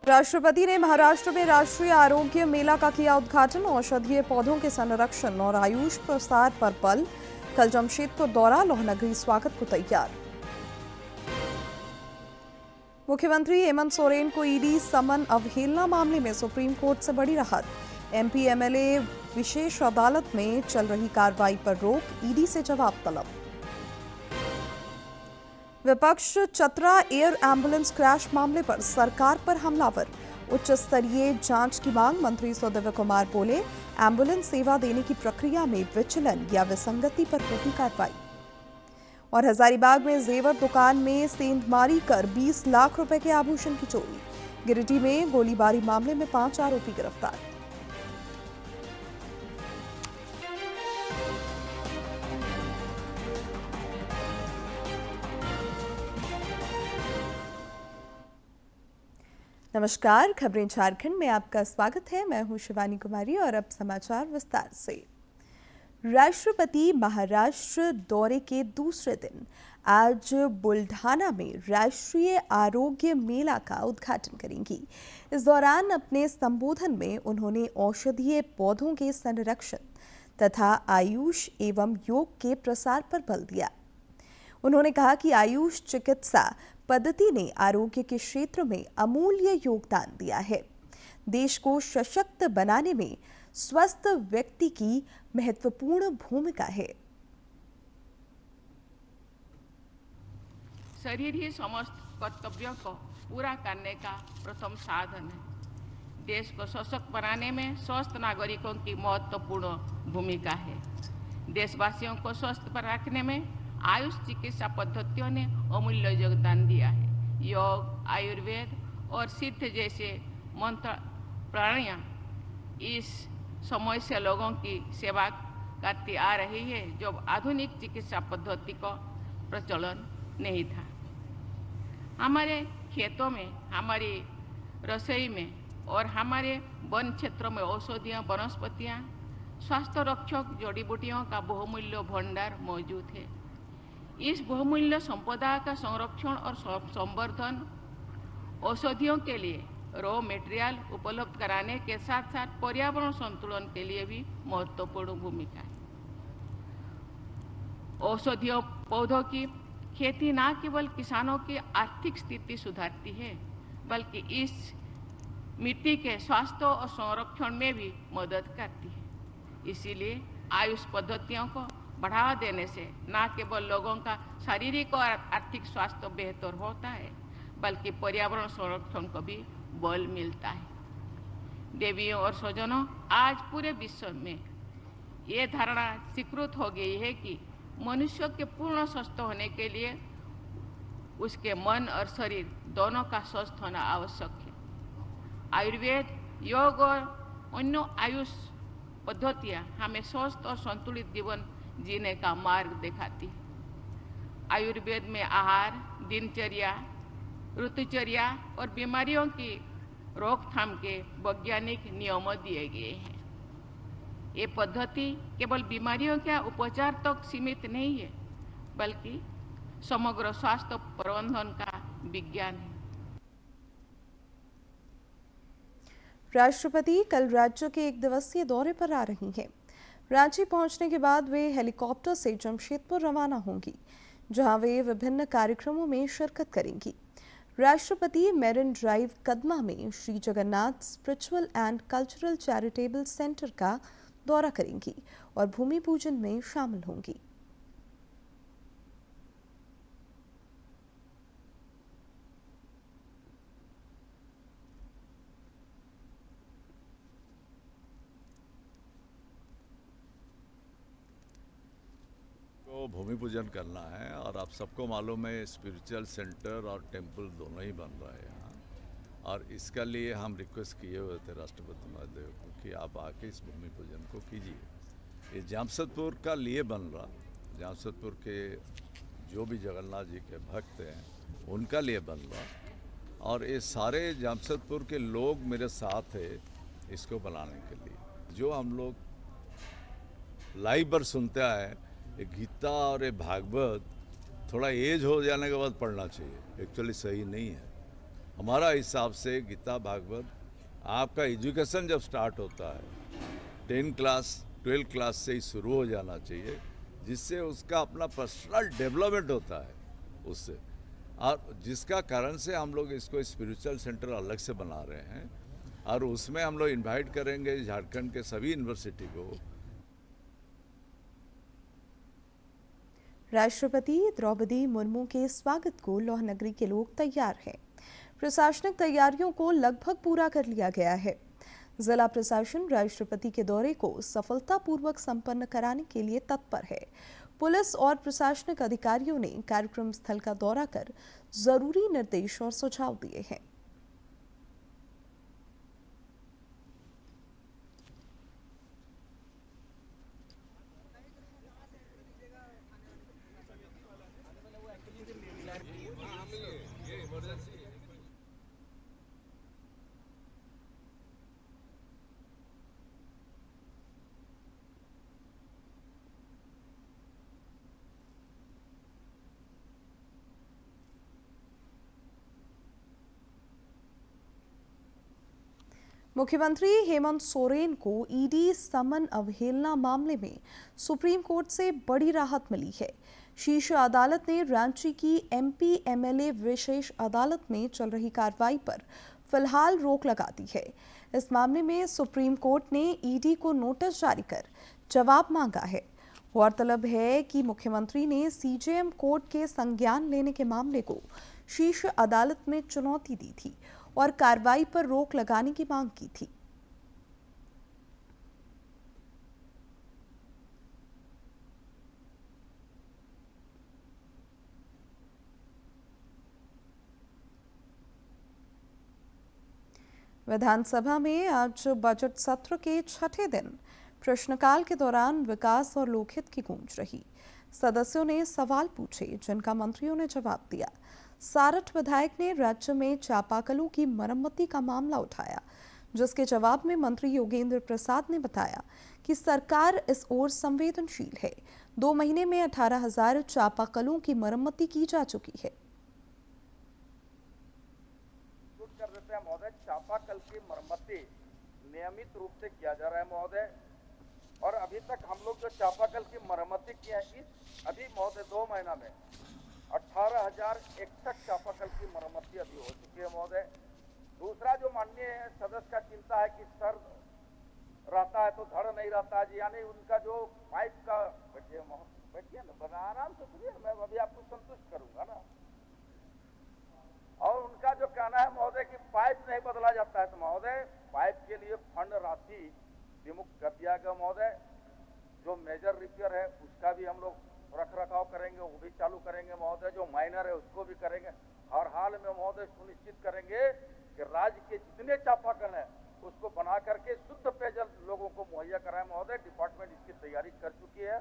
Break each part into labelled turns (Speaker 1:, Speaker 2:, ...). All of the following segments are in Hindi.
Speaker 1: राष्ट्रपति ने महाराष्ट्र में राष्ट्रीय आरोग्य मेला का किया उद्घाटन। औषधीय पौधों के संरक्षण और आयुष प्रसार पर बल। कल जमशेदपुर दौरा, लोहनगरी स्वागत को तैयार। मुख्यमंत्री हेमंत सोरेन को ईडी समन अवहेलना मामले में सुप्रीम कोर्ट से बड़ी राहत। एमपी एमएलए विशेष अदालत में चल रही कार्रवाई पर रोक, ईडी से जवाब तलब। विपक्ष चतरा एयर एम्बुलेंस क्रैश मामले पर सरकार पर हमलावर। उच्च स्तरीय जांच की मांग। मंत्री सुदिव्य कुमार बोले, एम्बुलेंस सेवा देने की प्रक्रिया में विचलन या विसंगति पर होगी कार्रवाई। और हजारीबाग में जेवर दुकान में सेंधमारी कर 20 लाख रुपए के आभूषण की चोरी। गिरिडीह में गोलीबारी मामले में 5 आरोपी गिरफ्तार। नमस्कार, खबरें झारखंड में आपका स्वागत है। मैं हूं शिवानी कुमारी और अब समाचार विस्तार से। राष्ट्रपति महाराष्ट्र दौरे के दूसरे दिन आज बुल्ढाना में राष्ट्रीय आरोग्य मेला का उद्घाटन करेंगी। इस दौरान अपने संबोधन में उन्होंने औषधीय पौधों के संरक्षण तथा आयुष एवं योग के प्रसार पर बल दिया। उन्होंने कहा कि आयुष चिकित्सा पद्धति ने आरोग्य के क्षेत्र में अमूल्य योगदान दिया है। देश को सशक्त बनाने में स्वस्थ व्यक्ति की महत्वपूर्ण भूमिका है।
Speaker 2: शरीर ही समस्त कर्तव्यों को पूरा करने का प्रथम साधन है। देश को सशक्त बनाने में स्वस्थ नागरिकों की महत्वपूर्ण भूमिका है। देशवासियों को स्वस्थ रखने में आयुष चिकित्सा पद्धतियों ने अमूल्य योगदान दिया है। योग, आयुर्वेद और सिद्ध जैसे मंत्र प्रणालियां इस समय से लोगों की सेवा करती आ रही है, जो आधुनिक चिकित्सा पद्धति का प्रचलन नहीं था। हमारे खेतों में, हमारी रसोई में और हमारे वन क्षेत्रों में औषधीय वनस्पतियां, स्वास्थ्य रक्षक जड़ी बूटियों का बहुमूल्य भंडार मौजूद है। इस बहुमूल्य संपदा का संरक्षण और संवर्धन औषधियों के लिए रॉ मटेरियल उपलब्ध कराने के साथ साथ पर्यावरण संतुलन के लिए भी महत्वपूर्ण भूमिका है। औषधीय पौधों की खेती न केवल किसानों की आर्थिक स्थिति सुधारती है, बल्कि इस मिट्टी के स्वास्थ्य और संरक्षण में भी मदद करती है। इसीलिए आयुष पद्धतियों को बढ़ावा देने से न केवल लोगों का शारीरिक और आर्थिक स्वास्थ्य बेहतर होता है, बल्कि पर्यावरण संरक्षण को भी बल मिलता है। देवियों और स्वजनों, आज पूरे विश्व में ये धारणा स्वीकृत हो गई है कि मनुष्य के पूर्ण स्वस्थ होने के लिए उसके मन और शरीर दोनों का स्वस्थ होना आवश्यक है। आयुर्वेद, योग और अन्य आयुष पद्धतियां हमें स्वस्थ और संतुलित जीवन जीने का मार्ग दिखाती है। आयुर्वेद में आहार, दिनचर्या, ऋतुचर्या और बीमारियों की रोकथाम के वैज्ञानिक नियम दिए गए हैं। ये पद्धति केवल बीमारियों के उपचार तक सीमित नहीं है, बल्कि समग्र स्वास्थ्य प्रबंधन का विज्ञान है।
Speaker 1: राष्ट्रपति कल राज्य के 1 दिवसीय दौरे पर आ रही हैं। रांची पहुंचने के बाद वे हेलीकॉप्टर से जमशेदपुर रवाना होंगी, जहां वे विभिन्न कार्यक्रमों में शिरकत करेंगी। राष्ट्रपति मेरिन ड्राइव कदमा में Shri Jagannath spiritual and cultural charitable centre का दौरा करेंगी और भूमि पूजन में शामिल होंगी।
Speaker 3: भूमि पूजन करना है और आप सबको मालूम है स्पिरिचुअल सेंटर और टेंपल दोनों ही बन रहा है यहाँ, और इसका लिए हम रिक्वेस्ट किए हुए थे राष्ट्रपति महोदय को कि आप आके इस भूमि पूजन को कीजिए। ये जमशेदपुर का लिए बन रहा, जमशेदपुर के जो भी जगन्नाथ जी के भक्त हैं उनका लिए बन रहा, और ये सारे जमशेदपुर के लोग मेरे साथ है इसको बनाने के लिए। जो हम लोग लाइव पर सुनते आए, ये गीता और ये भागवत थोड़ा एज हो जाने के बाद पढ़ना चाहिए, एक्चुअली सही नहीं है। हमारा हिसाब से गीता भागवत आपका एजुकेशन जब स्टार्ट होता है 10 क्लास 12 क्लास से ही शुरू हो जाना चाहिए, जिससे उसका अपना पर्सनल डेवलपमेंट होता है उससे, और जिसका कारण से हम लोग इसको स्पिरिचुअल सेंटर अलग से बना रहे हैं और उसमें हम लोग इनवाइट करेंगे झारखंड के सभी यूनिवर्सिटी को।
Speaker 1: राष्ट्रपति द्रौपदी मुर्मू के स्वागत को लौह नगरी के लोग तैयार हैं। प्रशासनिक तैयारियों को लगभग पूरा कर लिया गया है। जिला प्रशासन राष्ट्रपति के दौरे को सफलतापूर्वक संपन्न कराने के लिए तत्पर है। पुलिस और प्रशासनिक अधिकारियों ने कार्यक्रम स्थल का दौरा कर जरूरी निर्देश और सुझाव दिए हैं। मुख्यमंत्री हेमंत सोरेन को ईडी समन अवहेलना मामले में सुप्रीम कोर्ट से बड़ी राहत मिली है। शीर्ष अदालत ने रांची की एमपी एमएलए विशेष अदालत में चल रही कार्रवाई पर फिलहाल रोक लगा दी है। इस मामले में सुप्रीम कोर्ट ने ईडी को नोटिस जारी कर जवाब मांगा है। गौरतलब है कि मुख्यमंत्री ने सीजेएम कोर्ट के संज्ञान लेने के मामले को शीर्ष अदालत में चुनौती दी थी और कार्रवाई पर रोक लगाने की मांग की थी। विधानसभा में आज बजट सत्र के छठे दिन प्रश्नकाल के दौरान विकास और लोकहित की गूंज रही। सदस्यों ने सवाल पूछे जिनका मंत्रियों ने जवाब दिया। सारठ विधायक ने राज्य में चापाकलों की मरम्मती का मामला उठाया, जिसके जवाब में मंत्री योगेंद्र प्रसाद ने बताया कि सरकार इस ओर संवेदनशील है। 2 महीने में 18,000 चापाकलों की मरम्मती की जा चुकी है।
Speaker 4: कर देते हैं महोदय, चापाकल की मरम्मती नियमित रूप से किया जा रहा है महोदय, और अभी तक हम लोग जो चापाकल की मरम्मती की है इस अभी महोदय 2 महीना में 18,061 चापाकल की मरम्मती अभी हो चुकी है महोदय। दूसरा जो माननीय सदस्य का चिंता है कि सर रहता है तो धड़ नहीं रहता है, यानी उनका जो पाइप का बैठिए ना, बना आराम से सुनिए, मैं अभी आपको संतुष्ट करूंगा ना। और उनका जो कहना है महोदय कि पाइप नहीं बदला जाता है, तो महोदय पाइप के लिए फंड राशि विमुक्त कर दिया गया महोदय। जो मेजर रिपेयर है उसका भी हम लोग रख रखाव करेंगे, वो भी चालू करेंगे महोदय। जो माइनर है उसको भी करेंगे। हर हाल में महोदय सुनिश्चित करेंगे कि राज्य के जितने चापाकल है उसको बना करके शुद्ध पेयजल लोगों को मुहैया कराए महोदय। डिपार्टमेंट इसकी तैयारी कर चुकी है।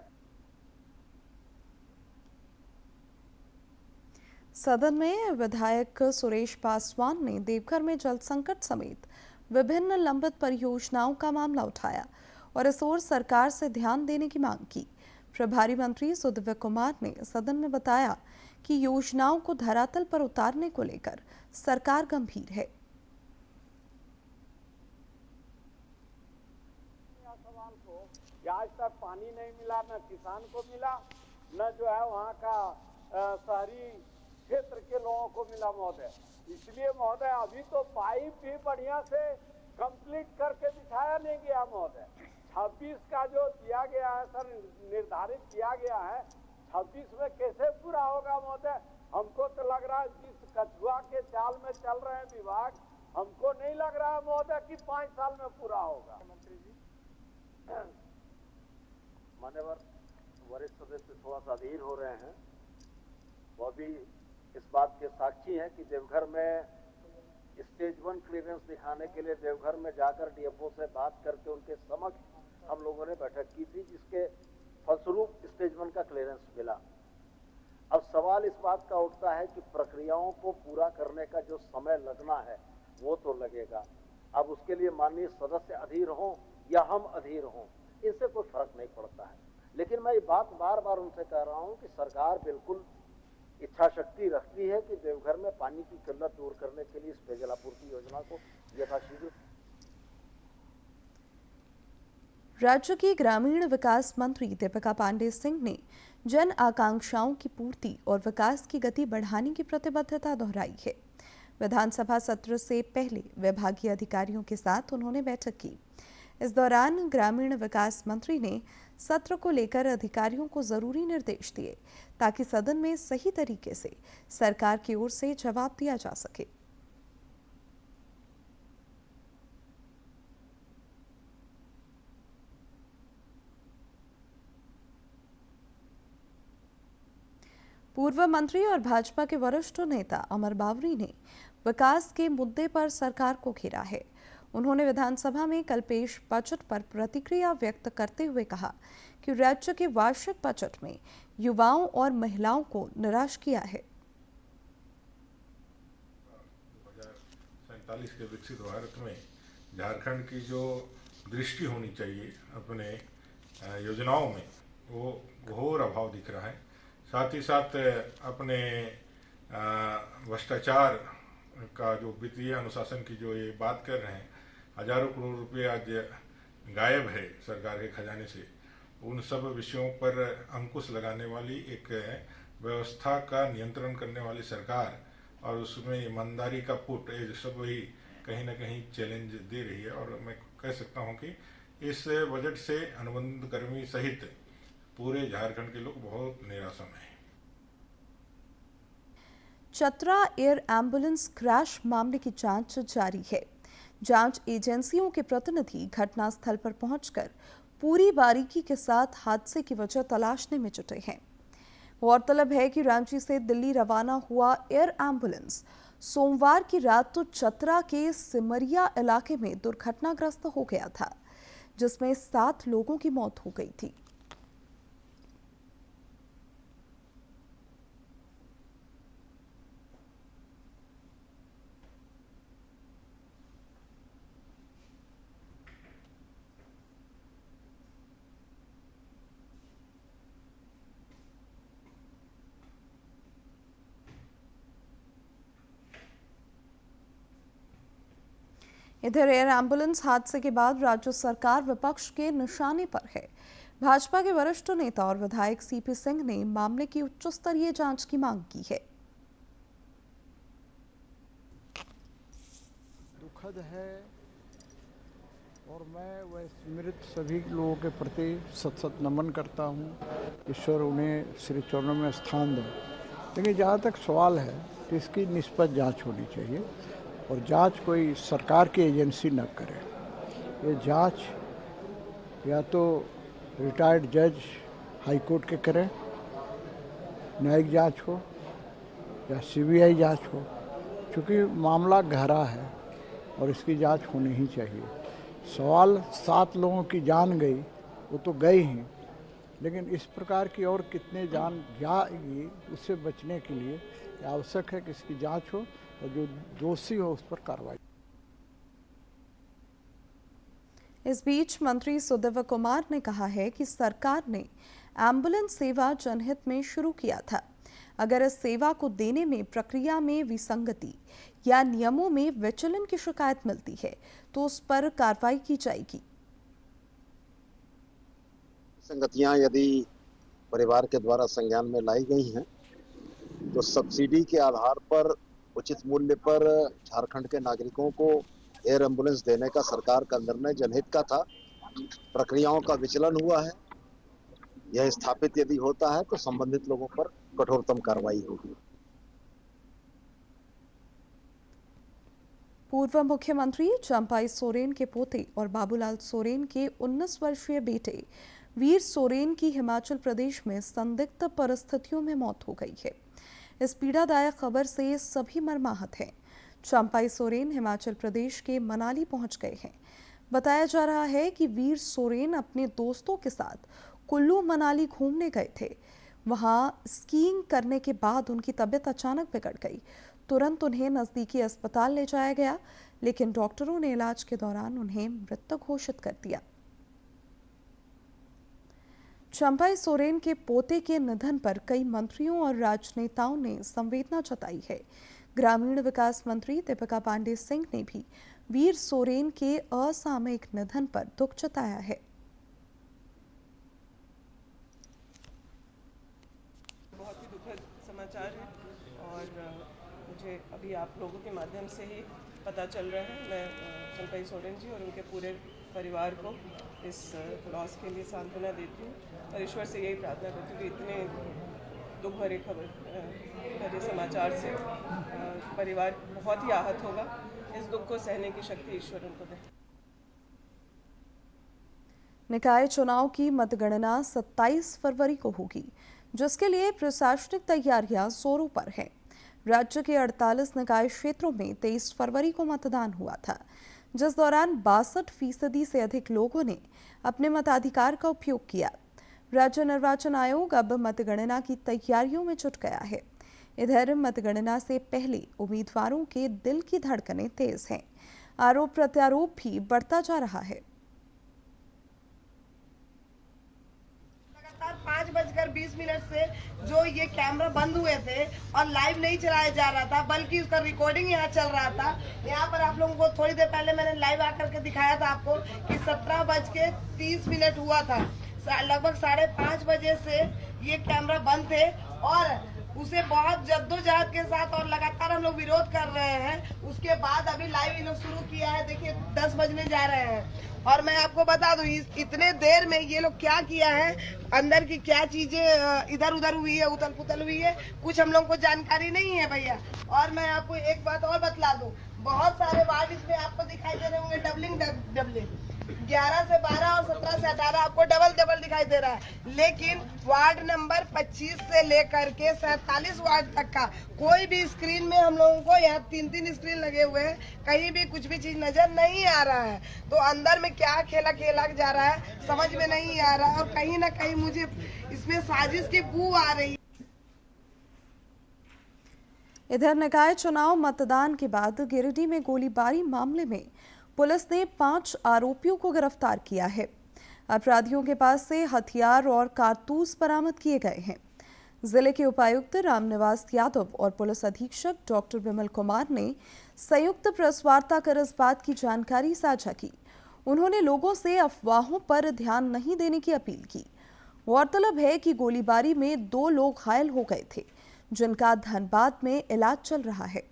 Speaker 1: सदन में विधायक सुरेश पासवान ने देवघर में जल संकट समेत विभिन्न लंबित परियोजनाओं का मामला उठाया और इस ओर सरकार से ध्यान देने की मांग की। प्रभारी मंत्री सुदिव्य कुमार ने सदन में बताया कि योजनाओं को धरातल पर उतारने को लेकर सरकार गंभीर है।
Speaker 4: सवाल को आज तक पानी नहीं मिला, न किसान को मिला, न जो है वहाँ का शहरी क्षेत्र के लोगों को मिला महोदय। इसलिए महोदय अभी तो पाइप भी बढ़िया से कंप्लीट करके बिछाया नहीं गया महोदय। 26 का जो दिया गया है सर, निर्धारित किया गया है, 26 में कैसे पूरा होगा महोदय? हमको तो लग रहा है जिस कछुआ के चाल में चल रहे हैं विभाग, हमको नहीं लग रहा है महोदय कि 5 साल में पूरा होगा। मंत्री जी, मान्यवर वरिष्ठ सदस्य थोड़ा सा अधीर हो रहे हैं। वो भी इस बात के साक्षी हैं कि देवघर में स्टेज 1 क्लियरेंस दिखाने के लिए देवघर में जाकर डीएफओ से बात करके उनके समक्ष हम लोगों ने बैठक की थी, जिसके फलस्वरूप स्टेज 1 का क्लियरेंस मिला। अब सवाल इस बात का उठता है कि प्रक्रियाओं को पूरा करने का जो समय लगना है वो तो लगेगा। अब उसके लिए माननीय सदस्य अधीर हों या हम अधीर हों,
Speaker 5: इससे कोई फर्क नहीं पड़ता है। लेकिन मैं ये बात बार बार उनसे कह रहा हूं कि सरकार बिल्कुल इच्छा शक्ति रखती है कि देवघर में पानी की किल्लत दूर करने के लिए इस पेयजल आपूर्ति योजना को यथाशीघ्र।
Speaker 1: राज्य की ग्रामीण विकास मंत्री दीपिका पांडे सिंह ने जन आकांक्षाओं की पूर्ति और विकास की गति बढ़ाने की प्रतिबद्धता दोहराई है। विधानसभा सत्र से पहले विभागीय अधिकारियों के साथ उन्होंने बैठक की। इस दौरान ग्रामीण विकास मंत्री ने सत्र को लेकर अधिकारियों को जरूरी निर्देश दिए ताकि सदन में सही तरीके से सरकार की ओर से जवाब दिया जा सके। पूर्व मंत्री और भाजपा के वरिष्ठ नेता अमर बावरी ने विकास के मुद्दे पर सरकार को घेरा है। उन्होंने विधानसभा में कल पेश बजट पर प्रतिक्रिया व्यक्त करते हुए कहा कि राज्य के वार्षिक बजट में युवाओं और महिलाओं को निराश किया है।
Speaker 6: 2047 के विकसित भारत में झारखंड की जो दृष्टि होनी चाहिए अपने योजनाओं में, वो घोर अभाव दिख रहा है। साथ ही साथ अपने भ्रष्टाचार का जो वित्तीय अनुशासन की जो ये बात कर रहे हैं, हजारों करोड़ रुपए आज गायब है सरकार के खजाने से। उन सब विषयों पर अंकुश लगाने वाली एक व्यवस्था का नियंत्रण करने वाली सरकार और उसमें ईमानदारी का पुट, ये सब वही कहीं ना कहीं चैलेंज दे रही है। और मैं कह सकता हूं कि इस बजट से अनुबंध कर्मी सहित पूरे झारखंड के लोग बहुत निराशा में हैं।
Speaker 1: चतरा एयर एम्बुलेंस क्रैश मामले की जांच जारी है। जांच एजेंसियों के प्रतिनिधि घटनास्थल पर पहुंचकर पूरी बारीकी के साथ हादसे की वजह तलाशने में जुटे हैं। गौरतलब है कि रांची से दिल्ली रवाना हुआ एयर एम्बुलेंस सोमवार की रात तो चतरा के सिमरिया इलाके में दुर्घटनाग्रस्त हो गया था, जिसमें 7 लोगों की मौत हो गई थी। इधर एयर एम्बुलेंस हादसे के बाद राज्य सरकार विपक्ष के निशाने पर है। भाजपा के वरिष्ठ नेता और विधायक सीपी सिंह ने मामले की उच्च स्तरीय जांच की मांग की है।
Speaker 7: दुखद है और मैं वह मृत सभी लोगों के प्रति सत नमन करता हूं। ईश्वर उन्हें श्री चरणों में स्थान दे। लेकिन जहाँ तक सवाल है कि इसकी निष्पक्ष जांच होनी चाहिए और जांच कोई सरकार की एजेंसी न करे। ये जांच या तो रिटायर्ड जज हाई कोर्ट के करें, न्यायिक जांच हो या सीबीआई जांच हो, क्योंकि मामला गहरा है और इसकी जांच होनी ही चाहिए। सवाल 7 लोगों की जान गई, वो तो गई ही, लेकिन इस प्रकार की और कितने जान जाएगी, उससे बचने के लिए आवश्यक है कि इसकी जांच हो और जो दोषी हो उस पर कार्रवाई।
Speaker 1: इस बीच मंत्री सुदेव कुमार ने कहा है कि सरकार ने एम्बुलेंस सेवा जनहित में शुरू किया था। अगर इस सेवा को देने में प्रक्रिया में विसंगति या नियमों में विचलन की शिकायत मिलती है तो उस पर कार्रवाई की जाएगी।
Speaker 5: संगतियां यदि परिवार के द्वारा संज्ञान में लाई गई हैं तो सब्सिडी के आधार पर उचित मूल्य पर झारखंड के नागरिकों को एयर एम्बुलेंस देने का सरकार का निर्णय जनहित का था। प्रक्रियाओं का विचलन हुआ है, यह स्थापित यदि होता है तो संबंधित लोगों पर कठोरतम कार्रवाई होगी।
Speaker 1: पूर्व मुख्यमंत्री चंपाई सोरेन के पोते और बाबूलाल सोरेन के 19 वर्षीय बेटे वीर सोरेन की हिमाचल प्रदेश में संदिग्ध परिस्थितियों में मौत हो गई है। इस पीड़ादायक खबर से सभी मर्माहत हैं। चंपाई सोरेन हिमाचल प्रदेश के मनाली पहुंच गए हैं। बताया जा रहा है कि वीर सोरेन अपने दोस्तों के साथ कुल्लू मनाली घूमने गए थे। वहां स्कीइंग करने के बाद उनकी तबीयत अचानक बिगड़ गई। तुरंत उन्हें नजदीकी अस्पताल ले जाया गया, लेकिन डॉक्टरों ने इलाज के दौरान उन्हें मृत घोषित कर दिया। चंपाई सोरेन के पोते के निधन पर कई मंत्रियों और राजनेताओं ने संवेदना जताई है। ग्रामीण विकास मंत्री दीपिका पांडे सिंह ने भी वीर सोरेन के असामयिक निधन पर दुख जताया है।
Speaker 8: बहुत ही दुखद समाचार है और मुझे अभी आप लोगों के माध्यम से ही पता चल रहा है। मैं चंपाई सोरेन जी और उनके पूरे परिवार को इस लॉस के लिए सांत्वना देती हूँ और ईश्वर से यही प्रार्थना करती हूँ कि इतने दुख भरे भरे समाचार से परिवार बहुत ही आहत होगा। इस दुख को सहने की शक्ति ईश्वर उनको दे।
Speaker 1: निकाय चुनाव की मतगणना 27 फरवरी को होगी, जिसके लिए प्रशासनिक तैयारियां जोरों पर हैं। राज्य के 48 निकाय क्षेत्रों में 23 फरवरी को मतदान हुआ था, जिस दौरान 62% से अधिक लोगों ने अपने मताधिकार का उपयोग किया। राज्य निर्वाचन आयोग अब मतगणना की तैयारियों में जुट गया है। इधर मतगणना से पहले उम्मीदवारों के दिल की धड़कनें तेज हैं। आरोप प्रत्यारोप भी बढ़ता जा रहा है।
Speaker 9: 5:20 से जो ये कैमरा बंद हुए थे और लाइव नहीं चलाया जा रहा था, बल्कि उसका रिकॉर्डिंग यहाँ चल रहा था। यहाँ पर आप लोगों को थोड़ी देर पहले मैंने लाइव आकर के दिखाया था आपको कि 17:30 हुआ था। लगभग 5:30 बजे से ये कैमरा बंद थे और उसे बहुत जद्दोजहद के साथ और लगातार हम लोग विरोध कर रहे हैं। उसके बाद अभी लाइव ये लोग शुरू किया है। देखिए 10 बजने जा रहे हैं और मैं आपको बता दूं इतने देर में ये लोग क्या किया है, अंदर की क्या चीजें इधर उधर हुई है, उथल पुथल हुई है, कुछ हम लोग को जानकारी नहीं है भैया। और मैं आपको एक बात और बतला दूं, बहुत सारे वार्ड इसमें आपको दिखाई दे रहे होंगे डबलिंग 11 से 12 और 17 से 18 आपको डबल दिखाई दे रहा है। लेकिन वार्ड नंबर 25 से लेकर के 47 वार्ड तक का कोई भी स्क्रीन में हम लोगों को यहाँ 3-3 स्क्रीन लगे हुए हैं, कहीं भी कुछ भी चीज नजर नहीं आ रहा है। तो अंदर में क्या खेला जा रहा है समझ में नहीं आ रहा, और कहीं ना कहीं मुझे इसमें साजिश की बू आ रही है।
Speaker 1: इधर निकाय चुनाव मतदान के बाद गिरिडीह में गोलीबारी मामले में पुलिस ने 5 आरोपियों को गिरफ्तार किया है। अपराधियों के पास से हथियार और कारतूस बरामद किए गए हैं। जिले के उपायुक्त रामनिवास यादव और पुलिस अधीक्षक डॉक्टर विमल कुमार ने संयुक्त प्रेस वार्ता कर इस बात की जानकारी साझा की। उन्होंने लोगों से अफवाहों पर ध्यान नहीं देने की अपील की। गौरतलब है कि गोलीबारी में 2 लोग घायल हो गए थे, जिनका धनबाद में इलाज चल रहा है।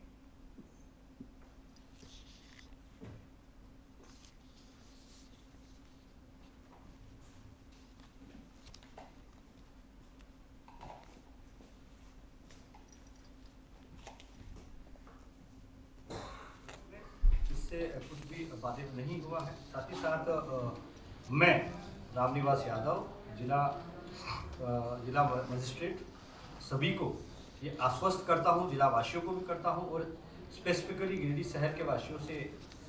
Speaker 10: कुछ भी बाधित नहीं हुआ है। साथ ही साथ मैं रामनिवास यादव जिला मजिस्ट्रेट सभी को ये आश्वस्त करता हूँ, जिला वासियों को भी करता हूँ और स्पेसिफिकली गिरिडीह शहर के वासियों से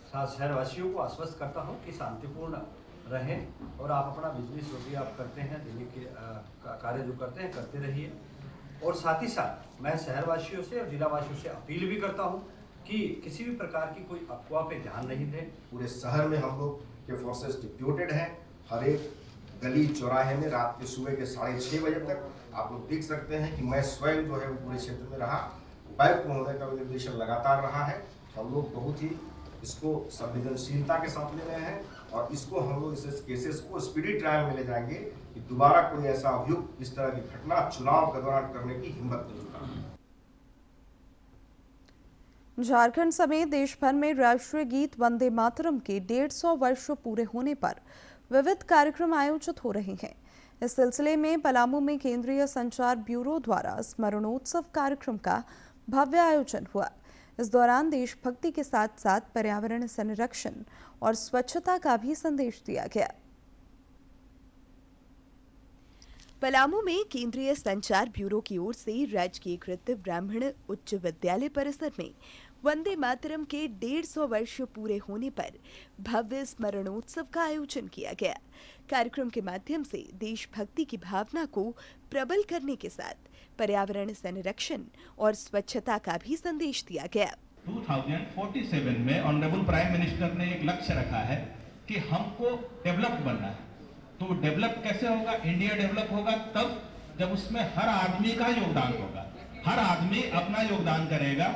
Speaker 10: शहरवासियों को आश्वस्त करता हूँ कि शांतिपूर्ण रहें और आप अपना बिजनेस जो भी आप करते हैं, दैनिक कार्य जो करते हैं करते रहिए। और साथ ही साथ मैं शहरवासियों से और जिलावासियों से अपील भी करता हूँ कि किसी भी प्रकार की कोई अफवाह पे ध्यान नहीं दें।
Speaker 11: पूरे शहर में हम लोग के फोर्सेस डिप्यूटेड हैं। हर एक गली चौराहे में रात के सुबह के 6:30 बजे तक आप लोग देख सकते हैं कि मैं स्वयं जो है वो पूरे क्षेत्र में रहा। उपायुक्त महोदय का निर्देशन लगातार रहा है। हम लोग बहुत ही इसको संवेदनशीलता के साथ ले रहे हैं और इसको हम लोग इस केसेस को स्पीडी ट्रायल में ले जाएंगे कि दोबारा कोई ऐसा अभियुक्त इस तरह की घटना चुनाव के दौरान करने की हिम्मत नहीं होगी।
Speaker 1: झारखंड समेत देश भर में राष्ट्रीय गीत वंदे मातरम के 150 वर्ष पूरे होने पर विविध कार्यक्रम आयोजित हो रहे हैं। इस सिलसिले में पलामू में केंद्रीय संचार ब्यूरो द्वारा स्मरणोत्सव कार्यक्रम का भव्य आयोजन हुआ। इस दौरान देशभक्ति के साथ साथ पर्यावरण संरक्षण और स्वच्छता का भी संदेश दिया गया। पलामू में केंद्रीय संचार ब्यूरो की ओर से राजकीयकृत ब्राह्मण उच्च विद्यालय परिसर में वंदे मातरम के 150 वर्ष पूरे होने पर भव्य स्मरणोत्सव का आयोजन किया गया। कार्यक्रम के माध्यम से देशभक्ति की भावना को प्रबल करने के साथ पर्यावरण संरक्षण और स्वच्छता का भी संदेश दिया गया।
Speaker 12: 2047 में ऑनरेबल प्राइम मिनिस्टर ने एक लक्ष्य रखा है कि हमको डेवलप बनना है तो डेवलप कैसे होगा? इंडिया डेवलप होगा तब जब उसमें हर आदमी का योगदान होगा, हर आदमी अपना योगदान करेगा।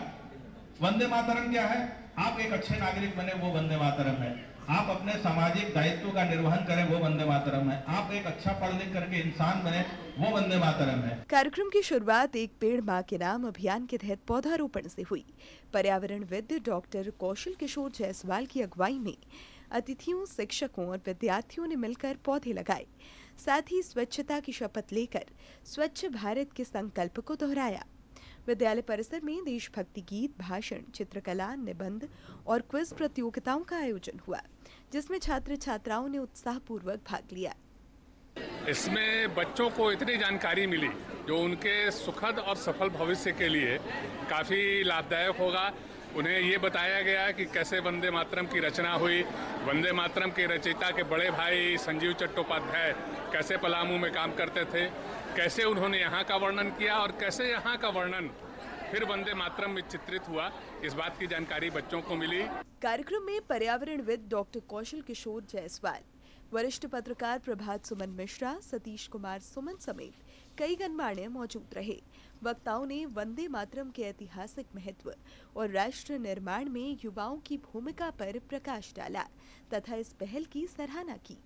Speaker 12: वंदे मातरम क्या है? आप एक अच्छे नागरिक बने, वो वंदे मातरम है। आप अपने सामाजिक दायित्व का निर्वहन करें, वो वंदे मातरम है। आप एक अच्छा पढ़ लिख करके इंसान बने, वो वंदे मातरम है।
Speaker 1: कार्यक्रम की शुरुआत एक पेड़ मां के नाम अभियान के तहत पौधारोपण से हुई। पर्यावरणविद डॉक्टर कौशल किशोर जायसवाल की अगुवाई में अतिथियों, शिक्षकों और विद्यार्थियों ने मिलकर पौधे लगाए। साथ ही स्वच्छता की शपथ लेकर स्वच्छ भारत के संकल्प को दोहराया। विद्यालय परिसर में देशभक्ति गीत, भाषण, चित्रकला, निबंध और क्विज प्रतियोगिताओं का आयोजन हुआ, जिसमें छात्र छात्राओं ने उत्साहपूर्वक भाग लिया।
Speaker 13: इसमें बच्चों को इतनी जानकारी मिली जो उनके सुखद और सफल भविष्य के लिए काफ़ी लाभदायक होगा। उन्हें ये बताया गया कि कैसे वंदे मातरम की रचना हुई। वंदे मातरम के रचयिता के बड़े भाई संजीव चट्टोपाध्याय कैसे पलामू में काम करते थे, कैसे उन्होंने यहाँ का वर्णन किया और कैसे यहाँ का वर्णन फिर वंदे मातरम में चित्रित हुआ, इस बात की जानकारी बच्चों को मिली।
Speaker 1: कार्यक्रम में पर्यावरणविद डॉक्टर कौशल किशोर जायसवाल, वरिष्ठ पत्रकार प्रभात सुमन मिश्रा, सतीश कुमार सुमन समेत कई गणमान्य मौजूद रहे। वक्ताओं ने वंदे मातरम के ऐतिहासिक महत्व और राष्ट्र निर्माण में युवाओं की भूमिका पर प्रकाश डाला तथा इस पहल की सराहना की।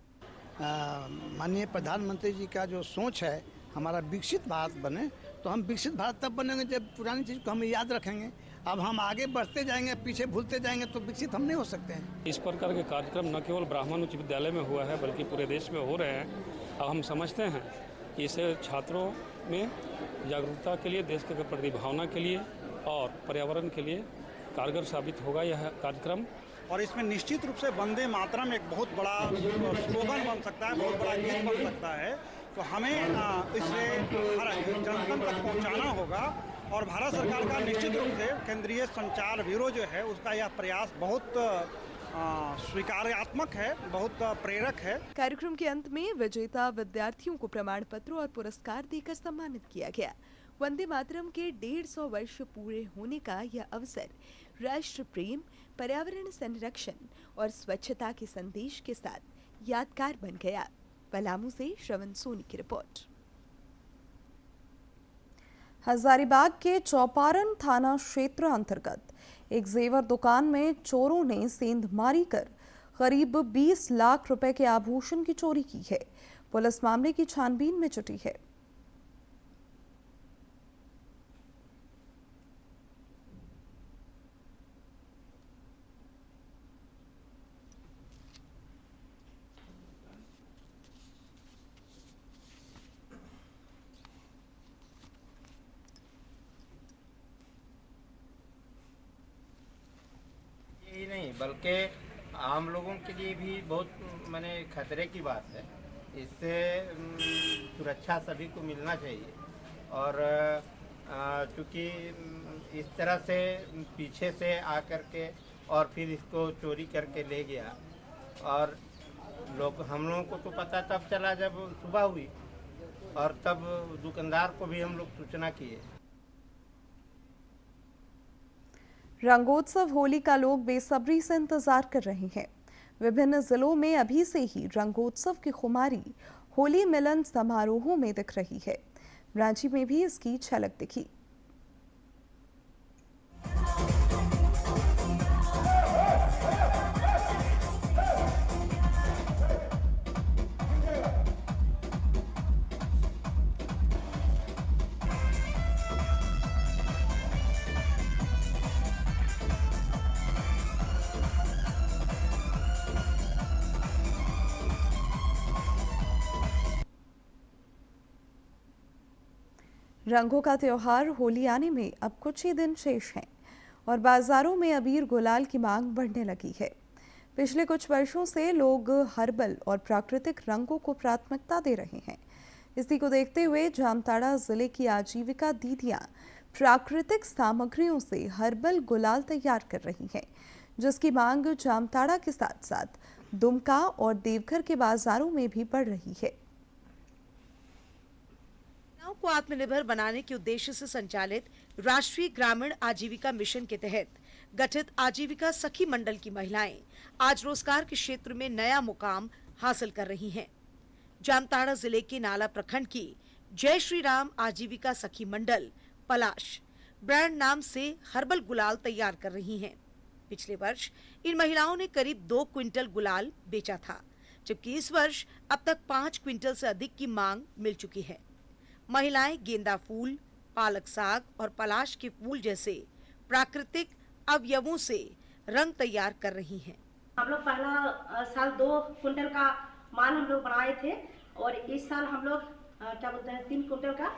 Speaker 7: माननीय प्रधानमंत्री जी का जो सोच है हमारा विकसित भारत बने, तो हम विकसित भारत तब बनेंगे जब पुरानी चीज़ को हम याद रखेंगे। अब हम आगे बढ़ते जाएंगे, पीछे भूलते जाएंगे तो विकसित हम नहीं हो सकते हैं।
Speaker 14: इस प्रकार के कार्यक्रम न केवल ब्राह्मण उच्च विद्यालय में हुआ है बल्कि पूरे देश में हो रहे हैं। अब हम समझते हैं कि इससे छात्रों में जागरूकता के लिए, देश के प्रति भावना के लिए और पर्यावरण के लिए कारगर साबित होगा यह कार्यक्रम।
Speaker 15: और इसमें निश्चित रूप से वंदे मातरम एक बहुत बड़ा स्लोगन बन सकता है, बहुत बड़ा गीत बन सकता है। तो हमें इसे हर जन तक पहुंचाना होगा और भारत सरकार का निश्चित रूप से केंद्रीय संचार ब्यूरो जो है उसका यह प्रयास बहुत स्वीकार्यात्मक है, बहुत प्रेरक है।
Speaker 1: कार्यक्रम के अंत में विजेता विद्यार्थियों को प्रमाण पत्र और पुरस्कार देकर सम्मानित किया गया। वंदे मातरम के 150 वर्ष पूरे होने का यह अवसर राष्ट्र प्रेम, पर्यावरण संरक्षण और स्वच्छता के संदेश के साथ यादगार बन गया। पलामू से श्रवण सोनी की रिपोर्ट। हजारीबाग के चौपारण थाना क्षेत्र अंतर्गत एक जेवर दुकान में चोरों ने सेंधमारी कर करीब 20 लाख रुपए के आभूषण की चोरी की है। पुलिस मामले की छानबीन में जुटी है।
Speaker 16: ही नहीं बल्कि आम लोगों के लिए भी बहुत माने खतरे की बात है। इससे सुरक्षा सभी को मिलना चाहिए और चूँकि इस तरह से पीछे से आकर के और फिर इसको चोरी करके ले गया और हम लोगों को तो पता तब चला जब सुबह हुई और तब दुकानदार को भी हम लोग सूचना किए।
Speaker 1: रंगोत्सव होली का लोग बेसब्री से इंतजार कर रहे हैं। विभिन्न जिलों में अभी से ही रंगोत्सव की खुमारी होली मिलन समारोहों में दिख रही है। रांची में भी इसकी झलक दिखी। रंगों का त्योहार होली आने में अब कुछ ही दिन शेष हैं और बाजारों में अबीर गुलाल की मांग बढ़ने लगी है। पिछले कुछ वर्षों से लोग हर्बल और प्राकृतिक रंगों को प्राथमिकता दे रहे हैं। इसी को देखते हुए जामताड़ा जिले की आजीविका दीदियां प्राकृतिक सामग्रियों से हर्बल गुलाल तैयार कर रही हैं, जिसकी मांग जामताड़ा के साथ साथ दुमका और देवघर के बाजारों में भी बढ़ रही है।
Speaker 17: को आत्मनिर्भर बनाने के उद्देश्य से संचालित राष्ट्रीय ग्रामीण आजीविका मिशन के तहत गठित आजीविका सखी मंडल की महिलाएं आज रोजगार के क्षेत्र में नया मुकाम हासिल कर रही हैं। जामताड़ा जिले के नाला प्रखंड की जय श्री राम आजीविका सखी मंडल पलाश ब्रांड नाम से हर्बल गुलाल तैयार कर रही हैं। पिछले वर्ष इन महिलाओं ने करीब 2 क्विंटल गुलाल बेचा था, जबकि इस वर्ष अब तक 5 क्विंटल से अधिक की मांग मिल चुकी है। महिलाएं गेंदा फूल, पालक साग और पलाश के फूल जैसे प्राकृतिक अवयवों से रंग तैयार कर रही हैं।
Speaker 18: हम लोग पहला साल 2 क्विंटल का माल हम लोग बनाए थे और इस साल हम लोग 3 क्विंटल का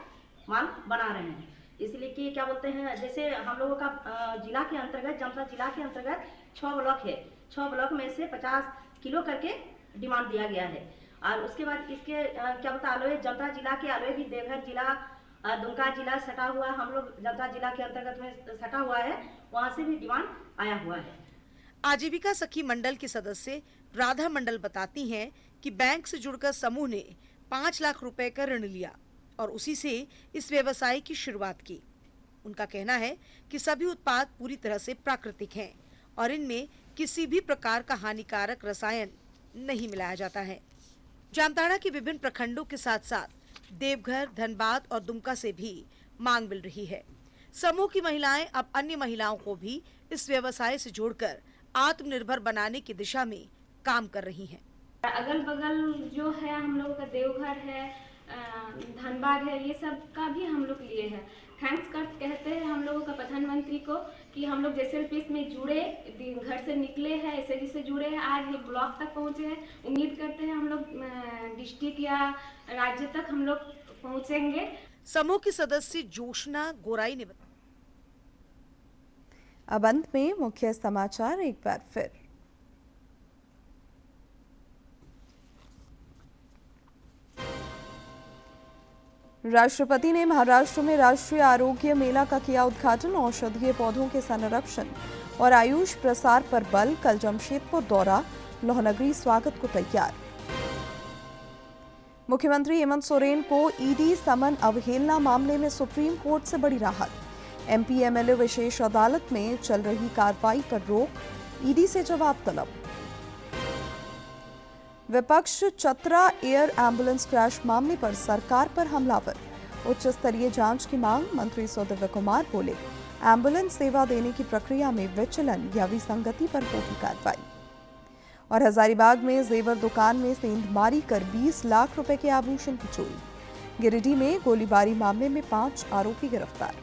Speaker 18: माल बना रहे हैं। इसलिए कि जैसे हम लोगों का जिला के अंतर्गत, जामताड़ा जिला के अंतर्गत 6 ब्लॉक है। 6 ब्लॉक में से 50 किलो करके डिमांड दिया गया है। और उसके बाद इसके आलोए, जामताड़ा जिला के आलोए भी देवघर जिला, दुमका जिला सटा हुआ, हम लोग जामताड़ा जिला के अंतर्गत में सटा हुआ है, वहाँ से भी डिमांड आया हुआ है।
Speaker 17: आजीविका सखी मंडल की सदस्य राधा मंडल बताती हैं कि बैंक से जुड़कर समूह ने 5 लाख रुपए का ऋण लिया और उसी से इस व्यवसाय की शुरुआत की। उनका कहना है कि सभी उत्पाद पूरी तरह से प्राकृतिक हैं और इनमें किसी भी प्रकार का हानिकारक रसायन नहीं मिलाया जाता है। जामताड़ा के विभिन्न प्रखंडों के साथ साथ देवघर, धनबाद और दुमका से भी मांग मिल रही है। समूह की महिलाएं अब अन्य महिलाओं को भी इस व्यवसाय से जोड़कर आत्मनिर्भर बनाने की दिशा में काम कर रही हैं।
Speaker 19: अगल बगल जो है हम लोगों का देवघर है, धनबाद है, ये सब का भी हम लोग लिए हैं। थैंक्स कहते हैं हम लोगों का प्रधानमंत्री को कि हम लोग जैसे पीस में जुड़े, घर से निकले हैं, एसएजी से जुड़े हैं, आज एक ब्लॉक तक पहुंचे हैं। उम्मीद करते हैं हम लोग डिस्ट्रिक्ट या राज्य तक हम लोग पहुंचेंगे।
Speaker 17: समूह की सदस्य जोशना गोराई ने बताया।
Speaker 1: अब अंत में मुख्य समाचार एक बार फिर। राष्ट्रपति ने महाराष्ट्र में राष्ट्रीय आरोग्य मेला का किया उद्घाटन। औषधीय पौधों के संरक्षण और आयुष प्रसार पर बल। कल जमशेदपुर दौरा, लोहनगरी स्वागत को तैयार। मुख्यमंत्री हेमंत सोरेन को ईडी समन अवहेलना मामले में सुप्रीम कोर्ट से बड़ी राहत। एमपी एमएलए विशेष अदालत में चल रही कार्रवाई पर रोक, ईडी से जवाब तलब। विपक्ष चतरा एयर एम्बुलेंस क्रैश मामले पर सरकार पर हमलावर। उच्च स्तरीय जांच की मांग। मंत्री सुदिव्य कुमार बोले, एम्बुलेंस सेवा देने की प्रक्रिया में विचलन या विसंगति पर होगी कार्रवाई। और हजारीबाग में जेवर दुकान में सेंधमारी कर 20 लाख रुपए के आभूषण की चोरी। गिरिडीह में गोलीबारी मामले में 5 आरोपी गिरफ्तार।